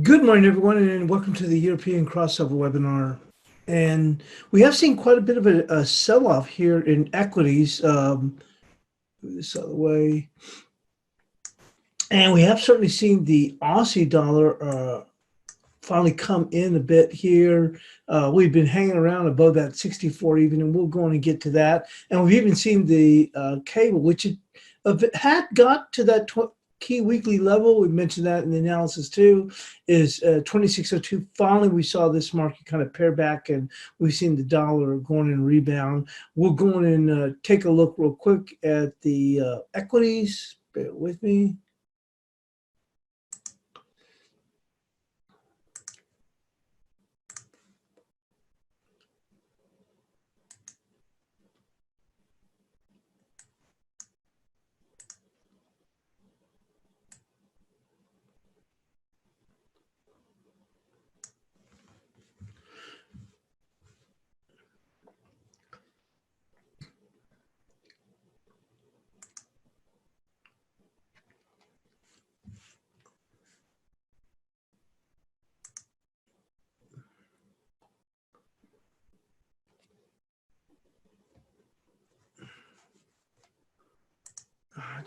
Good morning, everyone, and welcome to the European crossover webinar. And we have seen quite a bit of a sell-off here in equities. Move this other way. And we have certainly seen the Aussie dollar finally come in a bit here. We've been hanging around above that 64 even, and we'll go on and get to that. And we've even seen the cable, which it had got to that key weekly level. We mentioned that in the analysis too, is 2602. Finally, we saw this market kind of pair back, and we've seen the dollar going and rebound. We'll go on and take a look real quick at the equities. Bear with me.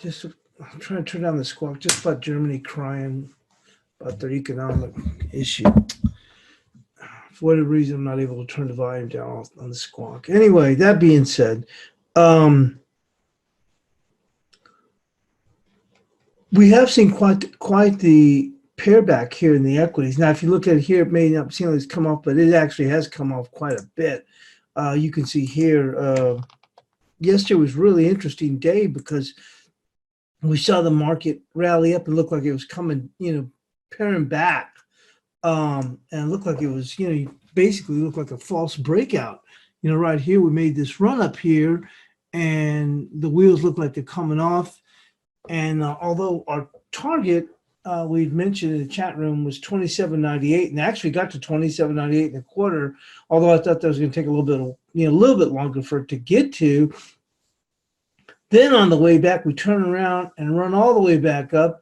I'm trying to turn down the squawk just about Germany crying about their economic issue. For whatever reason, I'm not able to turn the volume down on the squawk. Anyway, that being said, we have seen quite the pair back here in the equities. Now, if you look at it here, it may not seem like it's come off, but it actually has come off quite a bit. You can see here, yesterday was a really interesting day because we saw the market rally up and look like it was coming, pairing back. And it looked like it was, basically looked like a false breakout. Right here, we made this run up here and the wheels look like they're coming off. And although our target, we'd mentioned in the chat room, was 27.98 and actually got to 27.98 and a quarter, although I thought that was going to take a little bit longer for it to get to. Then on the way back, we turn around and run all the way back up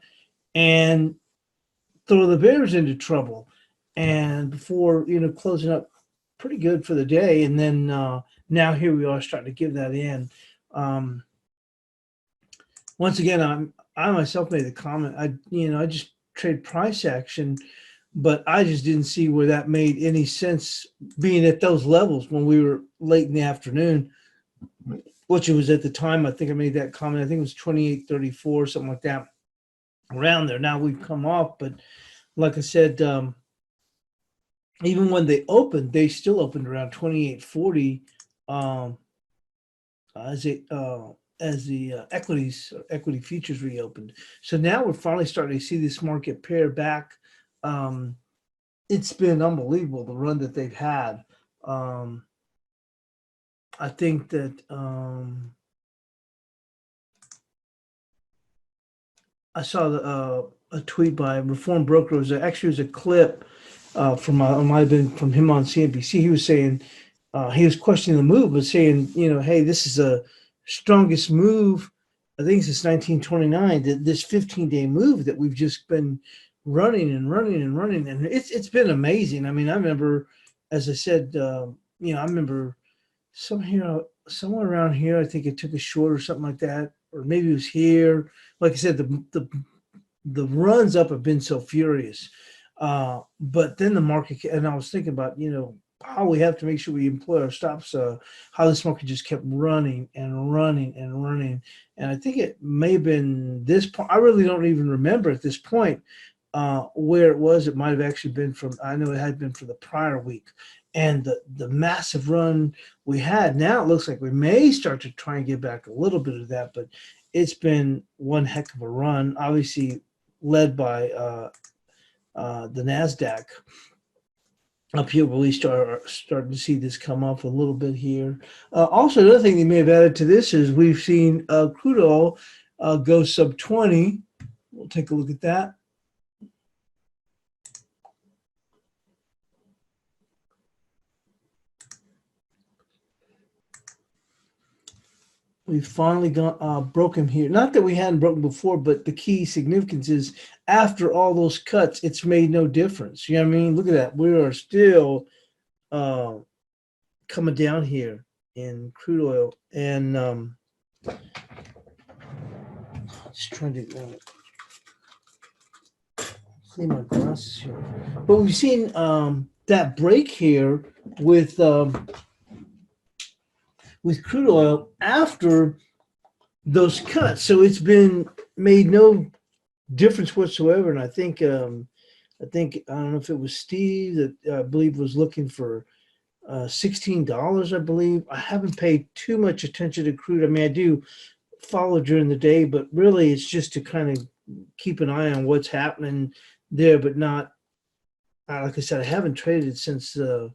and throw the bears into trouble. And before, closing up pretty good for the day. And then now here we are starting to give that in. Once again, I myself made the comment, I just trade price action, but I just didn't see where that made any sense being at those levels when we were late in the afternoon, which it was at the time. I think I made that comment. I think it was 28.34, something like that, around there. Now we've come off, but like I said, even when they opened, they still opened around 28.40 as the equity futures reopened. So now we're finally starting to see this market pair back. It's been unbelievable, the run that they've had. I think that I saw a tweet by a Reform Broker. It was a clip from it might have been from him on CNBC. He was saying he was questioning the move, but saying, hey, this is the strongest move, I think, since 1929. This 15-day move that we've just been running and running and running, and it's been amazing. I mean, I remember, as I said, I remember somewhere around here, I think it took a short or something like that, or maybe it was here. Like I said, the runs up have been so furious. But then the market, and I was thinking about, how we have to make sure we employ our stops, how this market just kept running and running and running. And I think it may have been this point. I really don't even remember at this point where it was. It might have actually been from, I know it had been for the prior week. And the massive run we had, now it looks like we may start to try and get back a little bit of that, but it's been one heck of a run, obviously led by the NASDAQ. Up here, we starting to see this come off a little bit here. Also, another thing they may have added to this is we've seen crude oil go sub 20. We'll take a look at that. we finally got broke him here. Not that we hadn't broken before, but the key significance is after all those cuts, it's made no difference. You know what I mean? Look at that. We are still uh, coming down here in crude oil, and just trying to clean my glasses here. But we've seen that break here with crude oil after those cuts. So it's been made no difference whatsoever. And I don't know if it was Steve that I believe was looking for $16. I believe I haven't paid too much attention to crude. I mean, I do follow during the day, but really it's just to kind of keep an eye on what's happening there, but not like I said, I haven't traded since the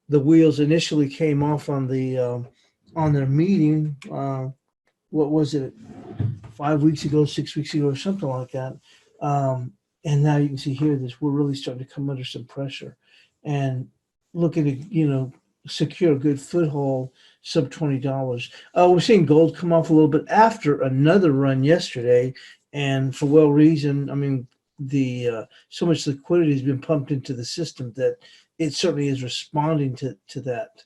wheels initially came off on their meeting. What was it, 5 weeks ago, 6 weeks ago, or something like that. And now you can see here this we're really starting to come under some pressure, and looking to secure a good foothold sub $20. We're seeing gold come off a little bit after another run yesterday, and for well reason. I mean, the so much liquidity has been pumped into the system that it certainly is responding to that.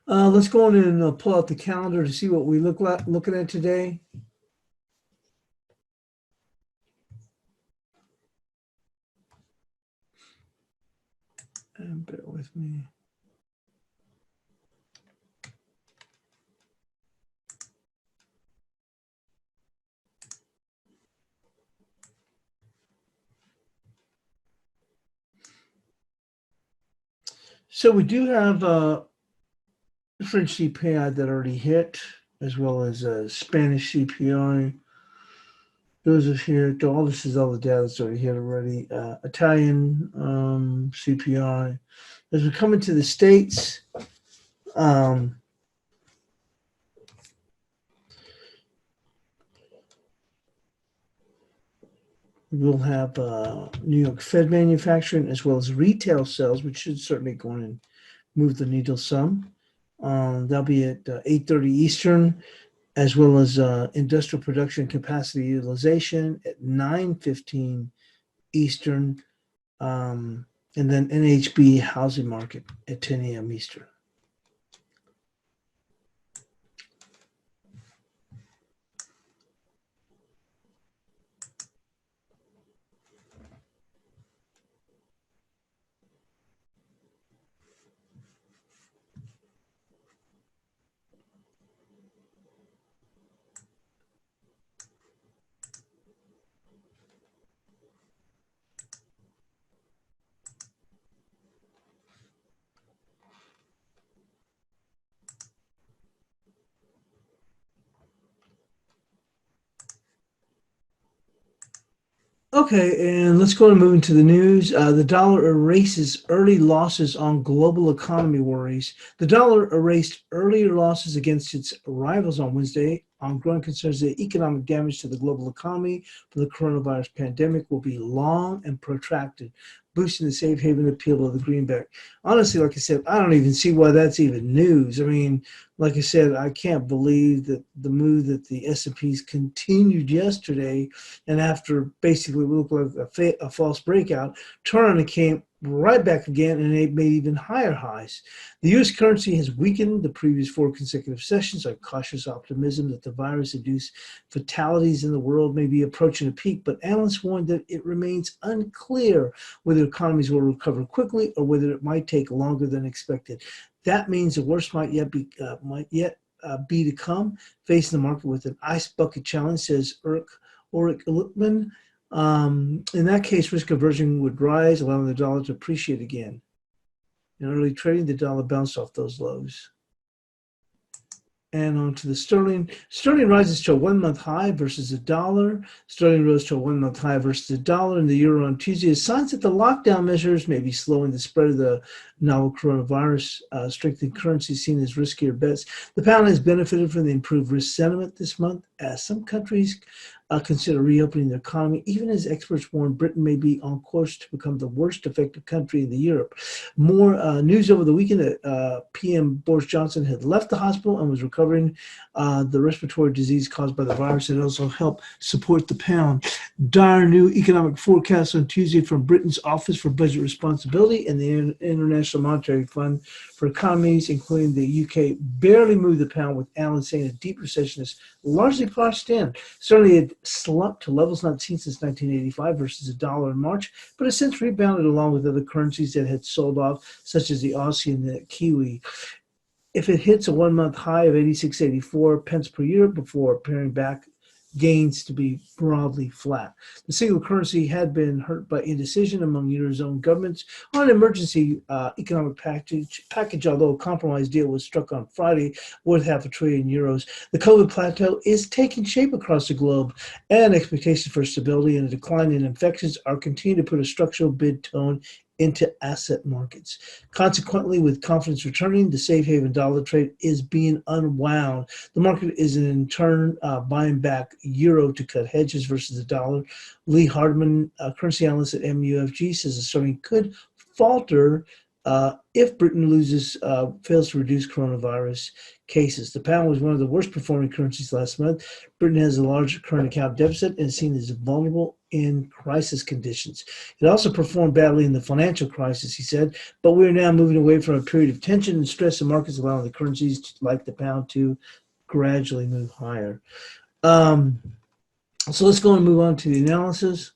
Let's go on and pull out the calendar to see what we looking at today. And bear with me. So we do have French CPI that already hit, as well as Spanish CPI. Those are here. All this is all the data that's already hit already. Italian CPI. As we come into the States, we'll have New York Fed manufacturing as well as retail sales, which should certainly go in and move the needle some. That'll be at 8:30 Eastern, as well as industrial production capacity utilization at 9:15 Eastern, and then NHB housing market at 10 a.m. Eastern. Okay, and let's go and move into the news. The dollar erases early losses on global economy worries. The dollar erased earlier losses against its rivals on Wednesday on growing concerns that economic damage to the global economy from the coronavirus pandemic will be long and protracted, boosting the safe haven appeal of the greenback. Honestly, like I said, I don't even see why that's even news. I mean, like I said, I can't believe that the move that the S&Ps continued yesterday, and after basically what looked like a false breakout, turned around and came right back again, and it made even higher highs. The U.S. currency has weakened the previous 4 consecutive sessions on cautious optimism that the virus-induced fatalities in the world may be approaching a peak, but analysts warn that it remains unclear whether economies will recover quickly or whether it might take longer than expected. That means the worst might yet be to come. Facing the market with an ice bucket challenge, says Ulrich Lippmann. In that case, risk aversion would rise, allowing the dollar to appreciate again. In early trading, the dollar bounced off those lows. And on to the sterling. Sterling rises to a 1-month high versus the dollar. Sterling rose to a 1-month high versus the dollar, and the euro on Tuesday is signs that the lockdown measures may be slowing the spread of the novel coronavirus. Strengthening currency seen as riskier bets. The pound has benefited from the improved risk sentiment this month, as some countries consider reopening the economy, even as experts warn Britain may be on course to become the worst affected country in the Europe. More news over the weekend that PM Boris Johnson had left the hospital and was recovering the respiratory disease caused by the virus. It also helped support the pound. Dire new economic forecast on Tuesday from Britain's Office for Budget Responsibility and the International Monetary Fund for economies, including the UK, barely moved the pound, with analysts saying a deep recession is largely crushed in. Certainly it slumped to levels not seen since 1985 versus the dollar in March, but has since rebounded along with other currencies that had sold off, such as the Aussie and the Kiwi. If it hits a one-month high of 86.84 pence per year before paring back, gains to be broadly flat. The single currency had been hurt by indecision among Eurozone governments on an emergency economic package, although a compromise deal was struck on Friday worth €500 billion. The COVID plateau is taking shape across the globe, and expectations for stability and a decline in infections are continuing to put a structural bid tone into asset markets. Consequently, with confidence returning, the safe haven dollar trade is being unwound. The market is in turn buying back euro to cut hedges versus the dollar. Lee Hardman, currency analyst at MUFG, says the sterling could falter if Britain fails to reduce coronavirus cases. The pound was one of the worst performing currencies last month. Britain has a large current account deficit and is seen as vulnerable in crisis conditions. It also performed badly in the financial crisis, he said, but we're now moving away from a period of tension and stress in markets, allowing the currencies like the pound to gradually move higher. So let's go and move on to the analysis.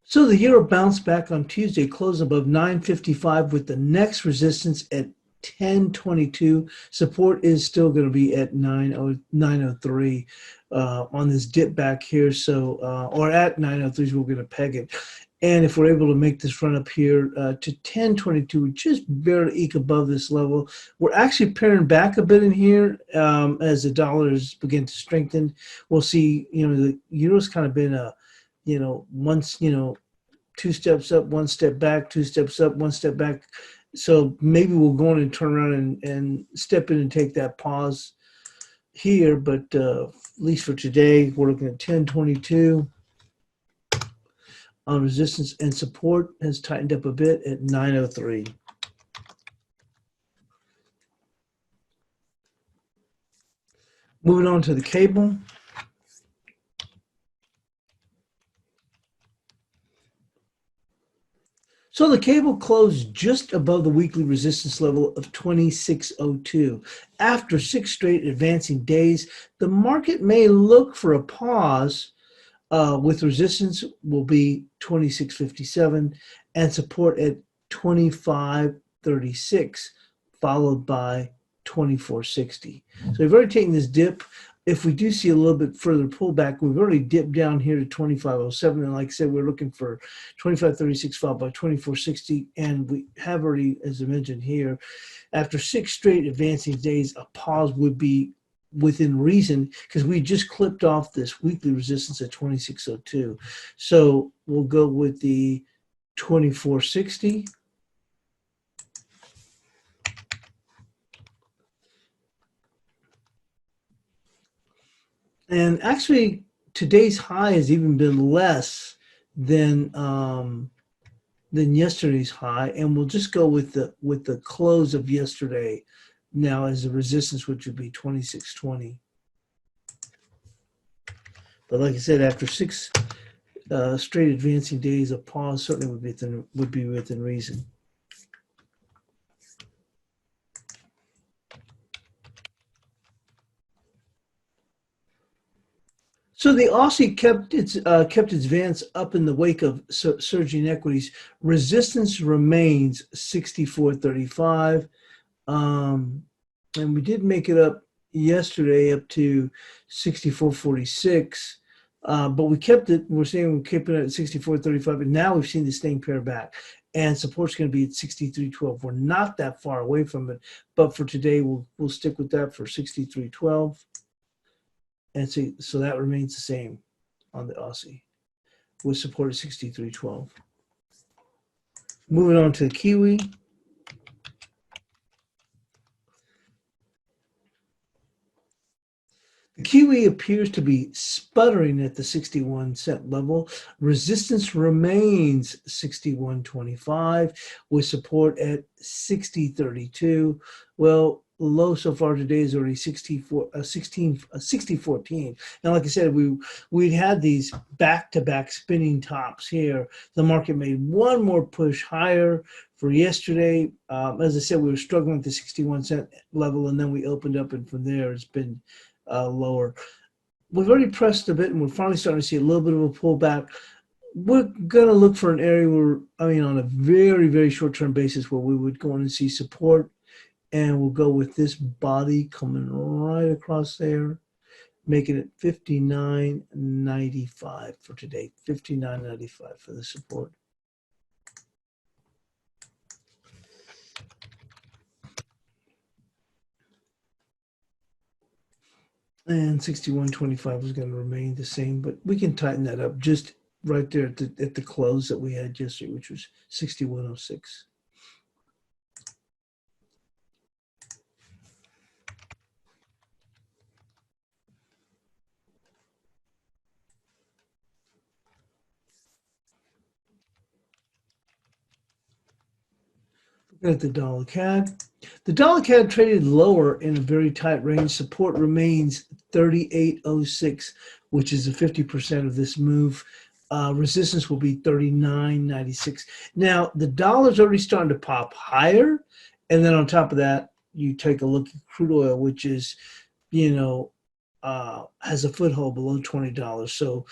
So the euro bounced back on Tuesday, closed above 9.55 with the next resistance at 10.22. Support is still going to be at 9.03 on this dip back here. So, or at 9.03 we're going to peg it. And if we're able to make this run up here to 10.22, we just barely eke above this level. We're actually paring back a bit in here as the dollars begin to strengthen. We'll see, the euro's kind of been once, two steps up, one step back, two steps up, one step back. So maybe we'll go in and turn around and step in and take that pause here. But at least for today, we're looking at 10.22 on resistance, and support has tightened up a bit at 9.03. Moving on to the cable. So the cable closed just above the weekly resistance level of 26.02. After 6 straight advancing days, the market may look for a pause with resistance will be 26.57 and support at 25.36, followed by 24.60. So we've already taken this dip. If we do see a little bit further pullback, we've already dipped down here to 25.07. And like I said, we're looking for 25.36 followed by 24.60. And we have already, as I mentioned here, after 6 straight advancing days, a pause would be within reason because we just clipped off this weekly resistance at 26.02. So we'll go with the 24.60. And actually, today's high has even been less than yesterday's high, and we'll just go with the close of yesterday now as a resistance, which would be 26.20. But like I said, after 6 straight advancing days, a pause certainly would be within reason. So the Aussie kept its advance up in the wake of surging equities. Resistance remains 64.35, and we did make it up yesterday up to 64.46. But we kept it. We're saying we're keeping it at 64.35, and now we've seen this thing pair back, and support's going to be at 63.12. We're not that far away from it, but for today, we'll stick with that for 63.12, and see. So that remains the same on the Aussie with support at 63.12. Moving on to the Kiwi. The Kiwi appears to be sputtering at the 61 cent level. Resistance remains 61.25 with support at 60.32. Well, low so far today is already 60.14. And like I said, we had these back-to-back spinning tops here. The market made one more push higher for yesterday. As I said, we were struggling at the 61 cent level, and then we opened up, and from there it's been lower. We've already pressed a bit, and we're finally starting to see a little bit of a pullback. We're going to look for an area where, on a very, very short-term basis, where we would go in and see support, and we'll go with this body coming right across there, making it 59.95 for today. 59.95 for the support. And 61.25 is going to remain the same, but we can tighten that up just right there at the close that we had yesterday, which was 61.06. Looking at the dollar CAD. The dollar CAD traded lower in a very tight range. Support remains 38.06, which is a 50% of this move. Resistance will be 39.96. Now, the dollar's already starting to pop higher. And then on top of that, you take a look at crude oil, which is, has a foothold below $20. So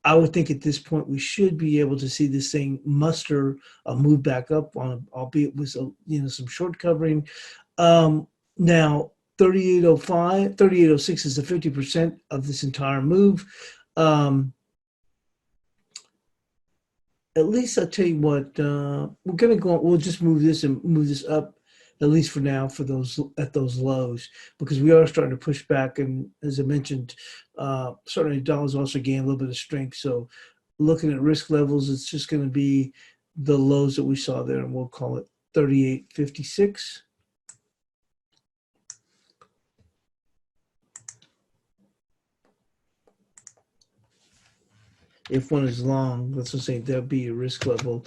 I would think at this point we should be able to see this thing muster a move back up on, albeit with some short covering. Now 38.05, 38.06 is the 50% of this entire move. At least I'll tell you what, we're gonna go. We'll just move this and move this up, at least for now, for those lows, because we are starting to push back. And as I mentioned, certainly dollars also gain a little bit of strength. So looking at risk levels, it's just going to be the lows that we saw there, and we'll call it 38.56. If one is long, let's just say that'd be a risk level.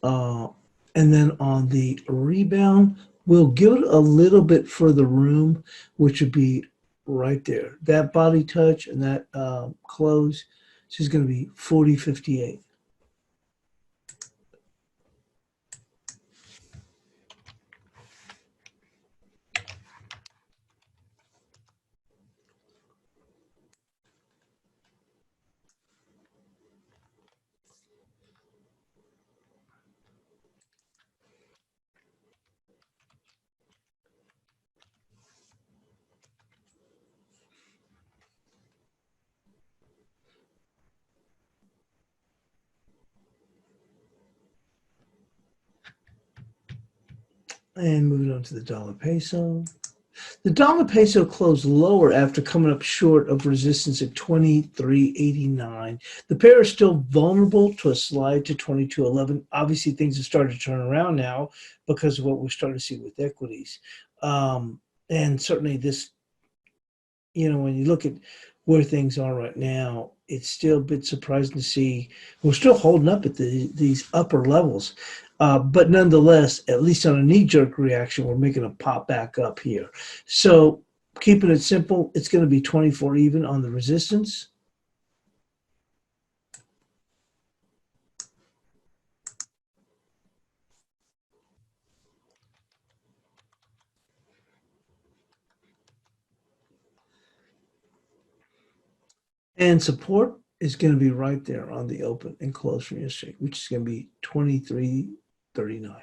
And then on the rebound, we'll give it a little bit further room, which would be right there. That body touch and that close, this is going to be 40.58. And moving on to the dollar peso. The dollar peso closed lower after coming up short of resistance at 23.89. The pair is still vulnerable to a slide to 22.11. Obviously, things have started to turn around now because of what we're starting to see with equities. And certainly this, when you look at where things are right now, it's still a bit surprising to see we're still holding up at these upper levels. But nonetheless, at least on a knee-jerk reaction, we're making a pop back up here. So keeping it simple, it's going to be 24 even on the resistance. And support is going to be right there on the open and close from yesterday, which is going to be 23.39.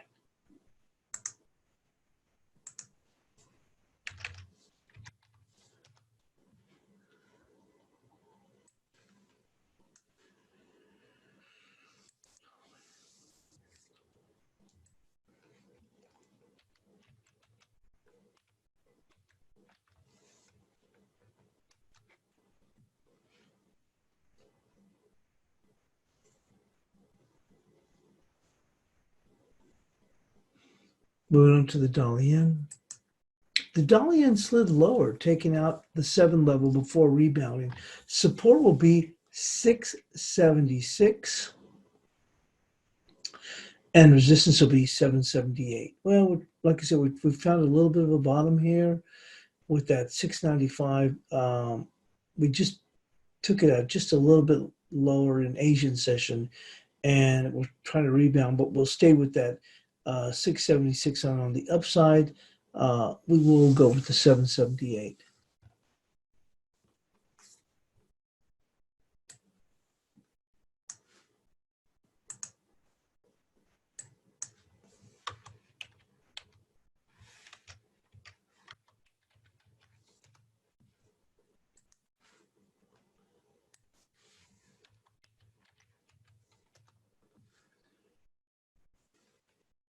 Moving on to the dollar yen. The dollar yen slid lower, taking out the 7 level before rebounding. Support will be 676, and resistance will be 778. Well, like I said, we found a little bit of a bottom here with that 695. We just took it out just a little bit lower in Asian session, and we're trying to rebound, but we'll stay with that 676 on the upside. We will go with the 778.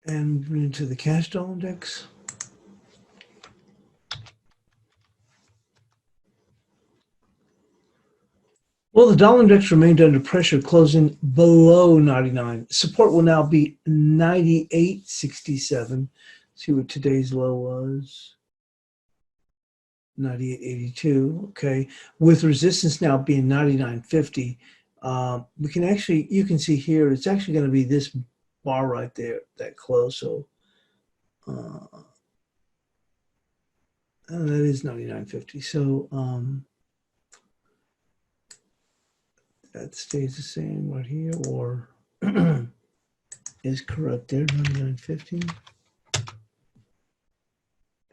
And moving into the cash dollar index. Well, the dollar index remained under pressure, closing below 99. Support will now be 98.67. See what today's low was. 98.82. Okay. With resistance now being 99.50. We can actually, you can see here, it's actually going to be this bar right there, that close. So that is 99.50. So that stays the same right here, or is correct there, 99.50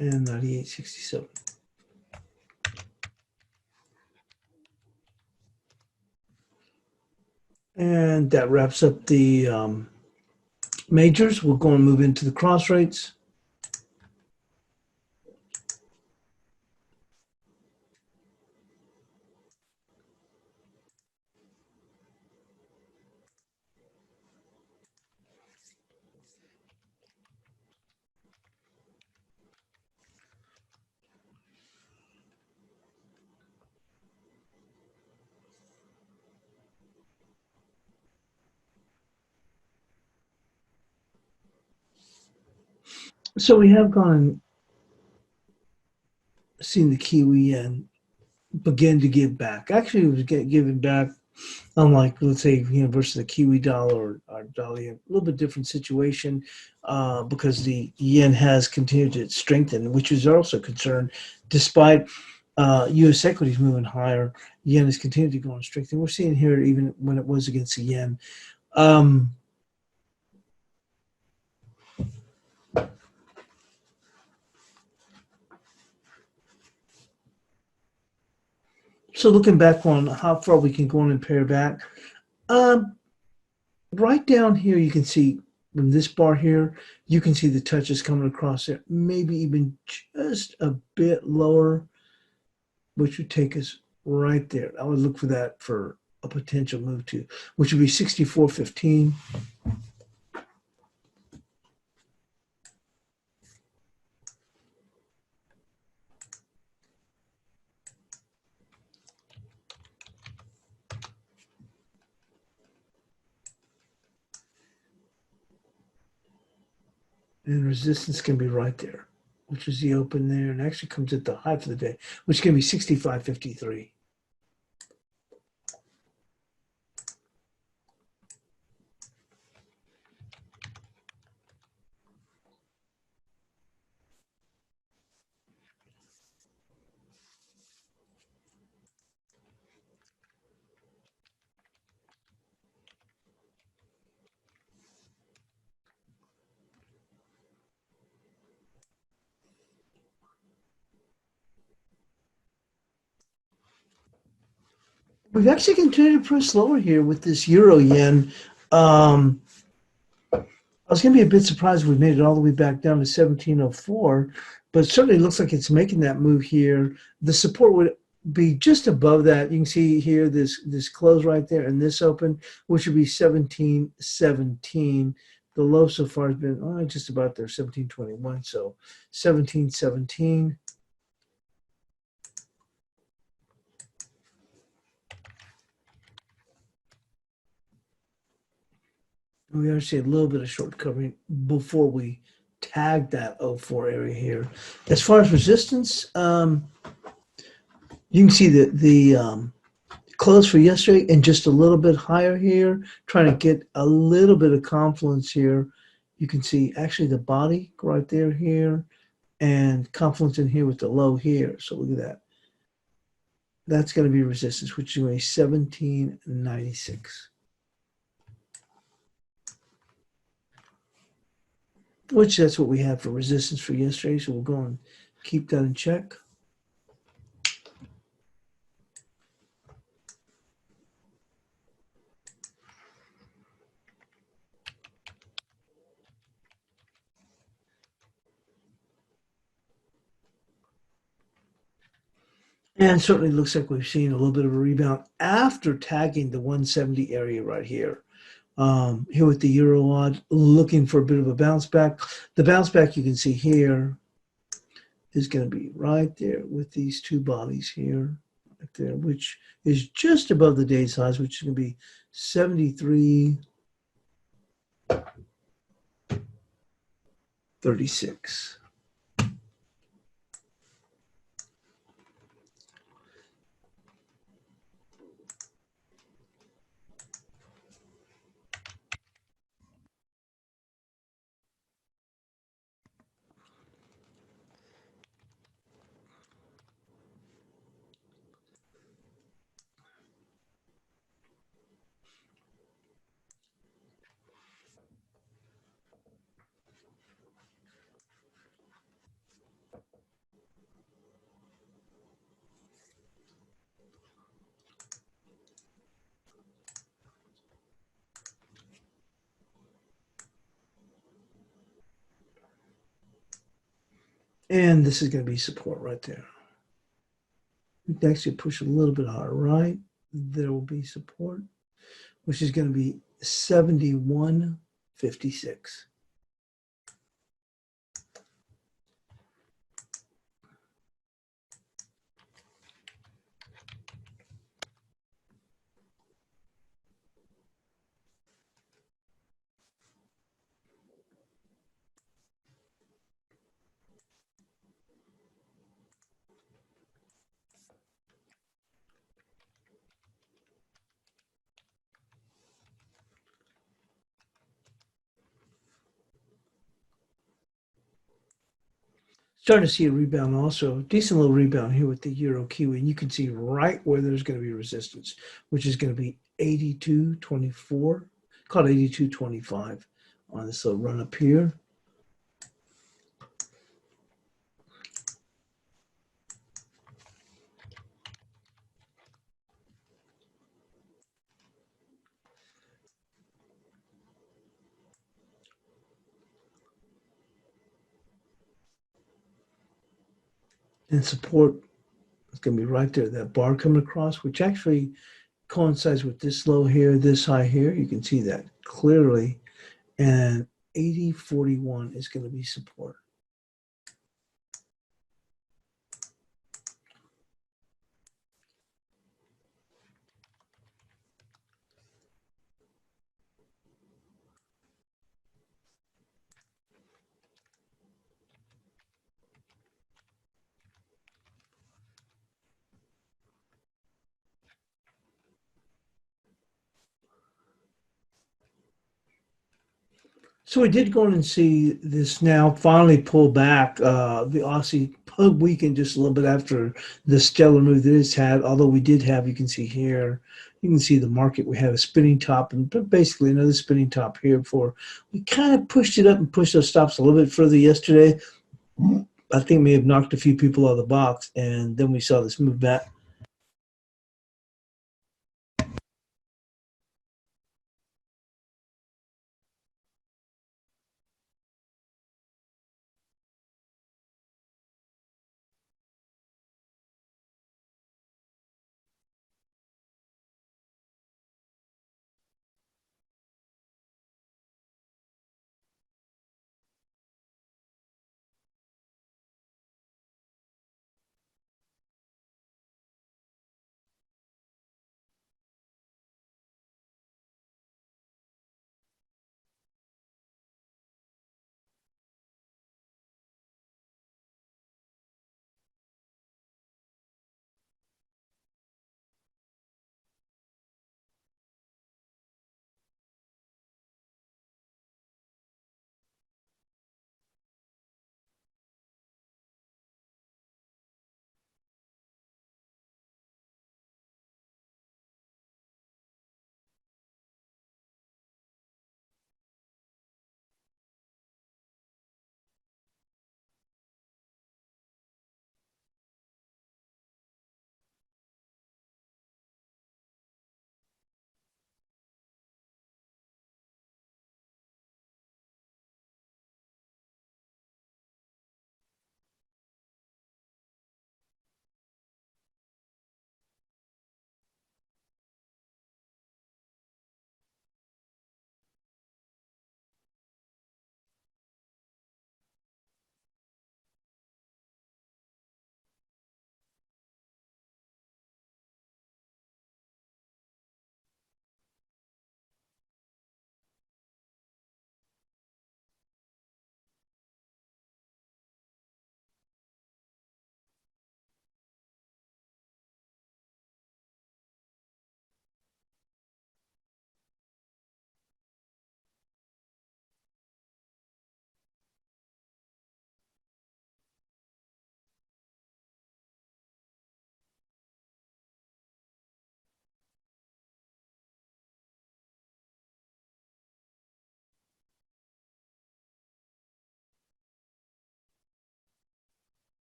and 98.67. And that wraps up the majors. We're going to move into the cross rates. So we have gone seen the Kiwi yen begin to give back. Actually, it was giving back, unlike, let's say, versus the Kiwi dollar or dollar yen, a little bit different situation because the yen has continued to strengthen, which is also a concern. Despite U.S. equities moving higher, yen has continued to go on strength. And we're seeing here even when it was against the yen. So looking back on how far we can go on and pare back, right down here you can see from this bar here, you can see the touches coming across there, maybe even just a bit lower, which would take us right there. I would look for that for a potential move to, which would be 64.15. And resistance can be right there, which is the open there, and actually comes at the high for the day, which can be 65.53. We've actually continued to press lower here with this euro yen. I was going to be a bit surprised if we made it all the way back down to 1704, but it certainly looks like it's making that move here. The support would be just above that. You can see here this close right there and this open, which would be 1717. The low so far has been just about there, 1721. So 1717. We actually had a little bit of short covering before we tag that '04 area here. As far as resistance, you can see the close for yesterday and just a little bit higher here, trying to get a little bit of confluence here. You can see actually the body right there here and confluence in here with the low here. So look at that. That's going to be resistance, which is a 1796. Which that's what we have for resistance for yesterday. So we'll go and keep that in check. And certainly looks like we've seen a little bit of a rebound after tagging the 170 area right here. Here with the Euro odd, looking for a bit of a bounce back. The bounce back you can see here is going to be right there with these two bodies here, right there, which is just above the day's highs, which is going to be 73.36. And this is going to be support right there. We can actually push a little bit higher, right? There will be support, which is going to be 71.56. Starting to see a rebound also, decent little rebound here with the Euro Kiwi. And you can see right where there's going to be resistance, which is going to be 82.24, called 82.25 on this little run up here. And support is going to be right there, that bar coming across, which actually coincides with this low here, this high here. You can see that clearly. And 80.41 is going to be support. So we did go in and see this now finally pull back the Aussie pub weekend just a little bit after the stellar move that it's had. Although we did have, you can see here, you can see the market. We had a spinning top and basically another spinning top here before we kind of pushed it up and pushed those stops a little bit further yesterday. I think may have knocked a few people out of the box, and then we saw this move back.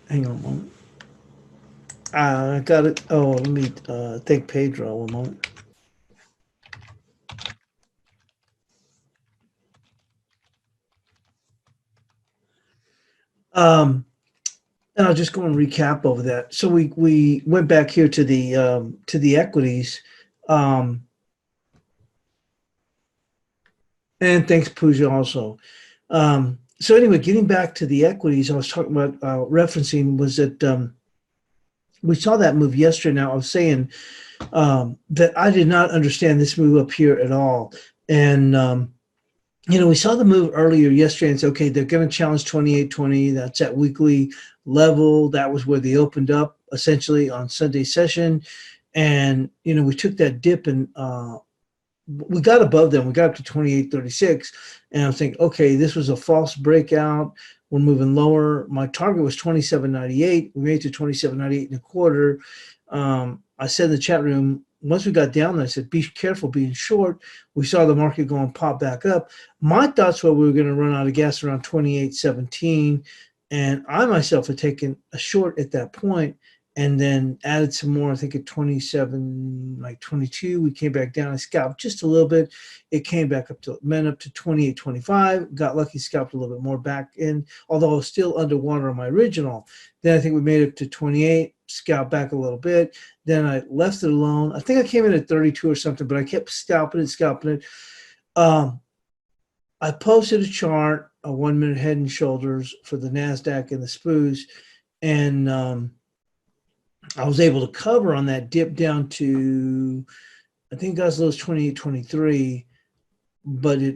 Hang on a moment. I got it. Oh, let me thank Pedro one moment. Um, and I'll just go and recap over that. So we went back here to the equities, um, and thanks Pooja also. So anyway, getting back to the equities, I was talking about referencing was that we saw that move yesterday. Now I was saying that I did not understand this move up here at all, and we saw the move earlier yesterday and said, okay, they're going to challenge 2820. That's that weekly level. That was where they opened up essentially on Sunday session. And, we took that dip and we got above them. We got up to 2836. And I was thinking, okay, this was a false breakout. We're moving lower. My target was 2798. We made it to 2798 and a quarter. I said in the chat room, once we got down there, I said, be careful being short. We saw the market go and pop back up. My thoughts were we were going to run out of gas around 2817. And I myself had taken a short at that point and then added some more, I think at 27, like 22. We came back down. I scalped just a little bit. It came back up to 28.25. Got lucky, scalped a little bit more back in, although I was still underwater on my original. Then I think we made it to 28, scalped back a little bit. Then I left it alone. I think I came in at 32 or something, but I kept scalping it. I posted a chart, a 1 minute head and shoulders for the NASDAQ and the SPOOs, and I was able to cover on that dip down to, I think got as low as 28.23, but I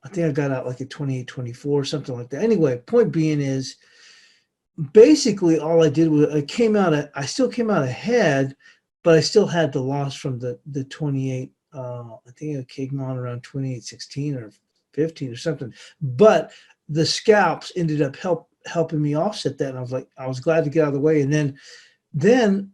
think I got out like at 28.24, something like that. Anyway, point being is basically all I did was I still came out ahead, but I still had the loss from the 28. I think it came on around 28.16 or 15 or something. But the scalps ended up helping me offset that. And I was glad to get out of the way. And then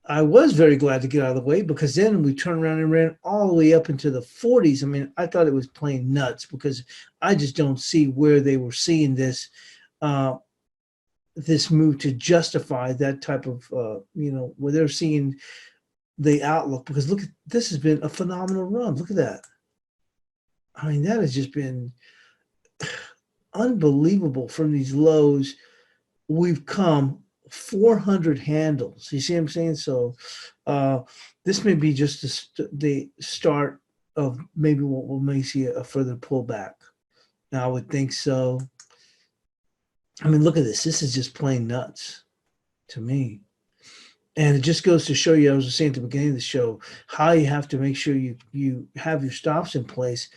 I was very glad to get out of the way because then we turned around and ran all the way up into the 40s. I mean, I thought it was plain nuts because I just don't see where they were seeing this this move to justify that type of where they're seeing the outlook. Because look, this has been a phenomenal run. Look at that. I mean, that has just been unbelievable. From these lows we've come 400 handles. You see what I'm saying? So this may be just the start of maybe what we may see a further pullback. Now I would think so. I mean, look at this. This is just plain nuts to me. And it just goes to show you, I was saying at the beginning of the show, how you have to make sure you have your stops in place.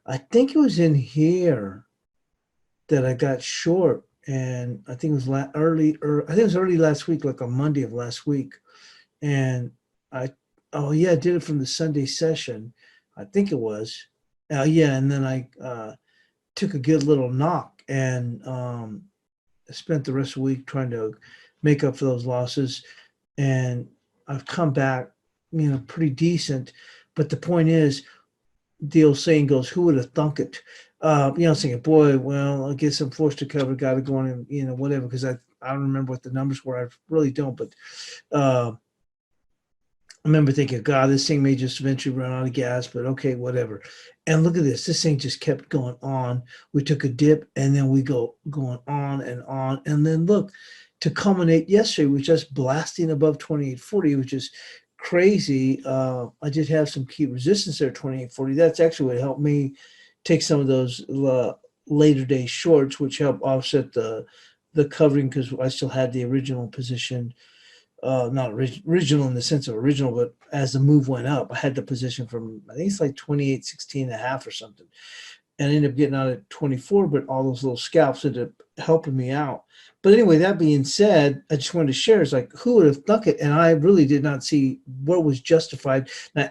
I think it was in here that I got short, and I think it was early last week, like on Monday of last week. And I did it from the Sunday session. I think it was. And then I took a good little knock and spent the rest of the week trying to make up for those losses. And I've come back, pretty decent. But the point is, the old saying goes, who would have thunk it? Saying, boy, well, I guess I'm forced to cover, got to go on and, whatever, because I don't remember what the numbers were. I really don't. But I remember thinking, God, this thing may just eventually run out of gas, but okay, whatever. And look at this. This thing just kept going on. We took a dip, and then we going on. And then look, to culminate yesterday was just blasting above 2840, which is crazy. I did have some key resistance there, 2840. That's actually what helped me take some of those later day shorts, which helped offset the covering because I still had the original position. Not original in the sense of original, but as the move went up, I had the position from, I think it's like 28.16 and a half or something. And I ended up getting out at 24, but all those little scalps ended up helping me out. But anyway, that being said, I just wanted to share, it's like, who would have thunk it? And I really did not see what was justified. Now,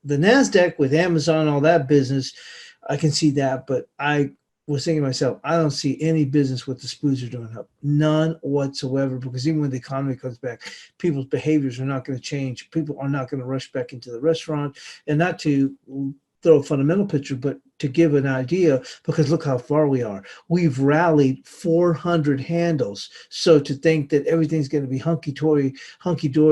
the NASDAQ with Amazon, all that business, I can see that, but I was thinking to myself, I don't see any business what the SPOOs are doing up. None whatsoever, because even when the economy comes back, people's behaviors are not going to change. People are not going to rush back into the restaurant. And not to throw a fundamental picture, but to give an idea, because look how far we are. We've rallied 400 handles. So to think that everything's going to be hunky-dory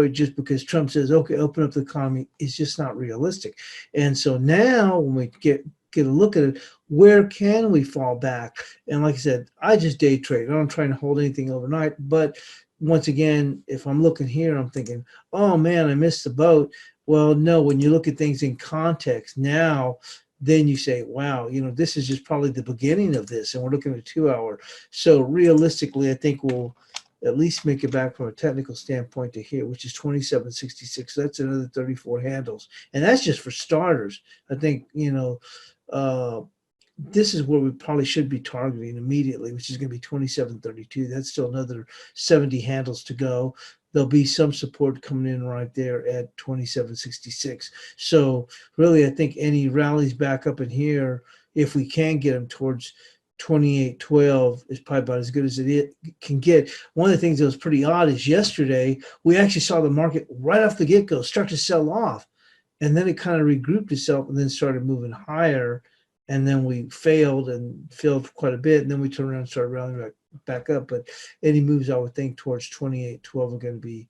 just because Trump says, okay, open up the economy, is just not realistic. And so now when we get a look at it, where can we fall back? And like I said, I just day trade. I don't try to hold anything overnight. But once again, if I'm looking here, I'm thinking, oh man, I missed the boat. Well, no, when you look at things in context now, then you say, wow, this is just probably the beginning of this. And we're looking at a 2-hour. So realistically, I think we'll at least make it back from a technical standpoint to here, which is 2766. That's another 34 handles. And that's just for starters. I think, this is where we probably should be targeting immediately, which is going to be 2732. That's still another 70 handles to go. There'll be some support coming in right there at 2766. So really, I think any rallies back up in here, if we can get them towards 2812, is probably about as good as it can get. One of the things that was pretty odd is yesterday, we actually saw the market right off the get-go start to sell off. And then it kind of regrouped itself and then started moving higher. And then we failed quite a bit. And then we turned around and started rallying back up. But any moves, I would think, towards 2812 are going to be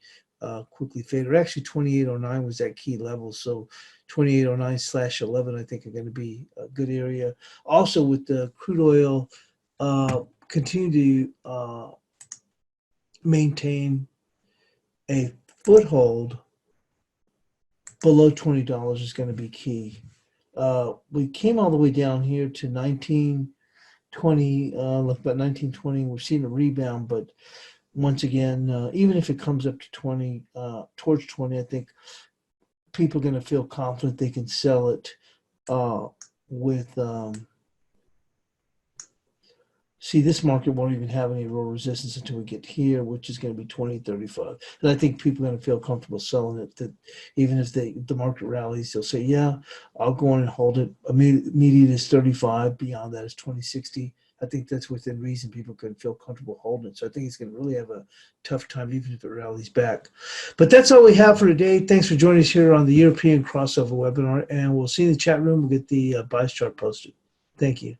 quickly faded. Actually, 2809 was that key level. So 2809/11, I think, are going to be a good area. Also, with the crude oil, continue to maintain a foothold below $20 is going to be key. We came all the way down here to 1920, left about 1920. We're seeing a rebound, but once again, even if it comes up to 20, towards 20, I think people are going to feel confident they can sell it with. See, this market won't even have any real resistance until we get here, which is going to be 2035. And I think people are going to feel comfortable selling it, that even if the market rallies, they'll say, yeah, I'll go on and hold it. Immediate is 35. Beyond that is 2060. I think that's within reason. People can feel comfortable holding it. So I think it's going to really have a tough time, even if it rallies back. But that's all we have for today. Thanks for joining us here on the European Crossover webinar. And we'll see you in the chat room. We'll get the bias chart posted. Thank you.